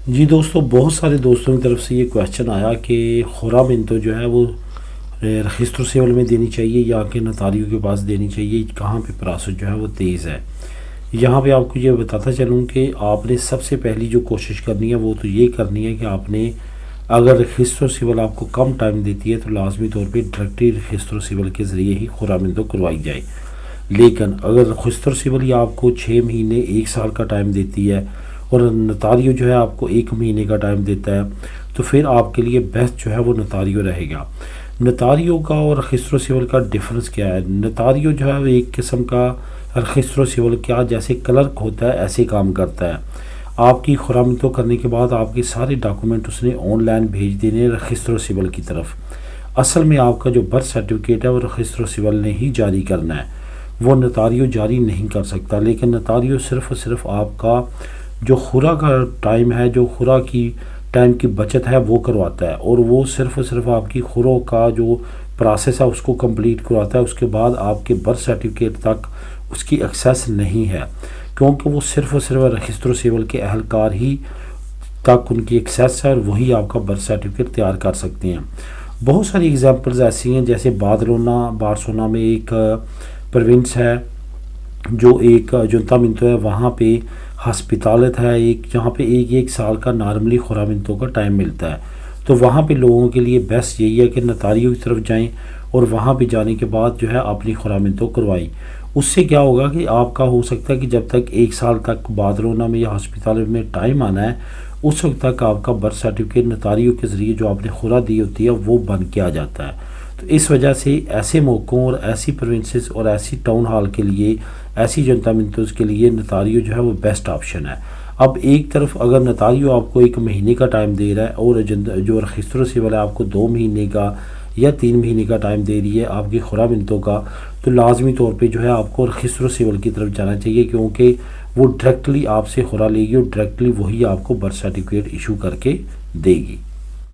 جی دوستو، بہت سارے دوستوں کی طرف سے یہ کویشچن آیا کہ خورا منتو جو ہے وہ رجسٹر سیول میں دینی چاہیے یا کہ نتاریوں کے پاس دینی چاہیے، کہاں پہ پروسیس جو ہے وہ تیز ہے۔ یہاں پہ آپ کو یہ بتاتا چلوں کہ آپ نے سب سے پہلی جو کوشش کرنی ہے وہ تو یہ کرنی ہے کہ آپ نے اگر رجسٹر سیول آپ کو کم ٹائم دیتی ہے تو لازمی طور پہ ڈائریکٹلی رجسٹر سیول کے ذریعے ہی خورا منتو کروائی جائے۔ لیکن اگر رجسٹر سیول یا آپ کو 6 مہینے 1 سال کا ٹائم دیتی ہے اور نتاریو جو ہے آپ کو 1 مہینے کا ٹائم دیتا ہے تو پھر آپ کے لیے بیسٹ جو ہے وہ نتاریو رہے گا۔ نتاریو کا اور رجسٹر سیول کا ڈیفرنس کیا ہے؟ نتاریو جو ہے وہ ایک قسم کا رجسٹر سیول کیا جیسے کلرک ہوتا ہے ایسے کام کرتا ہے۔ آپ کی خورا منتو کرنے کے بعد آپ کے سارے ڈاکومنٹ اس نے آن لائن بھیج دینے رجسٹر سیول کی طرف۔ اصل میں آپ کا جو برتھ سرٹیفکیٹ ہے وہ رجسٹر سیول نے ہی جاری کرنا ہے، وہ نتاریو جاری نہیں کر سکتا۔ لیکن نتاریو صرف اور صرف آپ کا جو خورا کا ٹائم ہے، جو خورا کی ٹائم کی بچت ہے وہ کرواتا ہے، اور وہ صرف اور صرف آپ کی خوروں کا جو پروسیس ہے اس کو کمپلیٹ کرواتا ہے۔ اس کے بعد آپ کے برتھ سرٹیفکیٹ تک اس کی ایکسیس نہیں ہے، کیونکہ وہ صرف اور صرف رجسٹر سیول کے اہلکار ہی تک ان کی ایکسیس ہے اور وہی آپ کا برتھ سرٹیفکیٹ تیار کر سکتے ہیں۔ بہت ساری ایگزامپلز ایسی ہیں، جیسے بارسلونا میں ایک پروونس ہے جو ایک جنتا منتو ہے، وہاں پہ ہسپتالت ہے ایک، جہاں پہ ایک سال کا نارملی خورا منتو کا ٹائم ملتا ہے۔ تو وہاں پہ لوگوں کے لیے بیسٹ یہی ہے کہ نتاریو کی طرف جائیں اور وہاں پہ جانے کے بعد جو ہے اپنی خورا منتو کروائی۔ اس سے کیا ہوگا کہ آپ کا ہو سکتا ہے کہ جب تک 1 سال تک بارسلونا میں یا ہسپتال میں ٹائم آنا ہے اس وقت تک آپ کا برتھ سرٹیفکیٹ نتاریو کے ذریعے جو آپ نے خورا دی ہوتی ہے وہ بن کے آ جاتا ہے۔ تو اس وجہ سے ایسے موقعوں اور ایسی پروونسز اور ایسی ٹاؤن ہال کے لیے، ایسی جنتا منتوز کے لیے نتاریو جو ہے وہ بیسٹ آپشن ہے۔ اب ایک طرف اگر نتاریو آپ کو 1 مہینے کا ٹائم دے رہا ہے اور جو رجسٹر سیول ہے آپ کو 2 مہینے کا یا 3 مہینے کا ٹائم دے رہی ہے آپ کی خورا منتو کا، تو لازمی طور پہ جو ہے آپ کو رجسٹر سیول کی طرف جانا چاہیے، کیونکہ وہ ڈائریکٹلی آپ سے خورا لے گی اور ڈائریکٹلی وہی آپ کو برتھ سرٹیفکیٹ ایشو کر کے دے گی۔